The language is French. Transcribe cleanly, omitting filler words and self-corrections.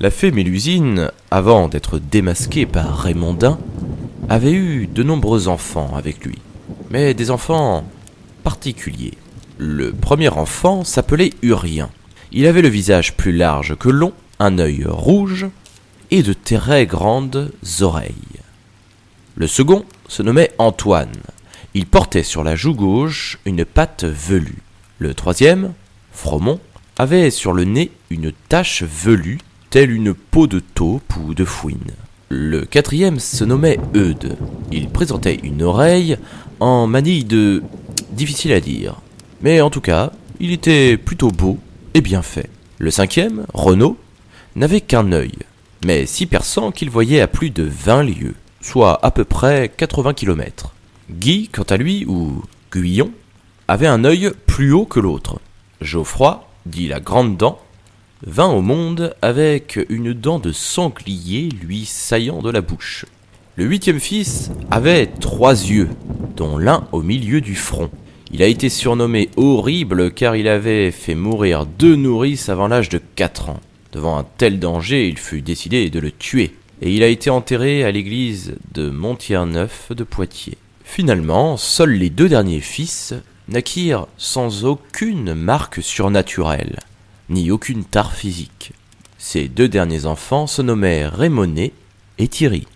La fée Mélusine, avant d'être démasquée par Raymondin, avait eu de nombreux enfants avec lui, mais des enfants particuliers. Le premier enfant s'appelait Urien. Il avait le visage plus large que long, un œil rouge et de très grandes oreilles. Le second se nommait Antoine. Il portait sur la joue gauche une patte velue. Le troisième, Fromont, avait sur le nez une tache velue, telle une peau de taupe ou de fouine. Le quatrième se nommait Eudes. Il présentait une oreille en manille de... difficile à dire. Mais en tout cas, il était plutôt beau et bien fait. Le cinquième, Renaud, n'avait qu'un œil, mais si perçant qu'il voyait à plus de 20 lieues, soit à peu près 80 kilomètres. Guy, quant à lui, ou Guyon, avait un œil plus haut que l'autre. Geoffroy, dit la grande dent, vint au monde avec une dent de sanglier lui saillant de la bouche. Le huitième fils avait 3 yeux, dont l'un au milieu du front. Il a été surnommé Horrible car il avait fait mourir 2 nourrices avant l'âge de 4 ans. Devant un tel danger, il fut décidé de le tuer, et il a été enterré à l'église de Montier-Neuf de Poitiers. Finalement, seuls les 2 derniers fils naquirent sans aucune marque surnaturelle, ni aucune tare physique. Ces 2 derniers enfants se nommaient Raymonée et Thierry.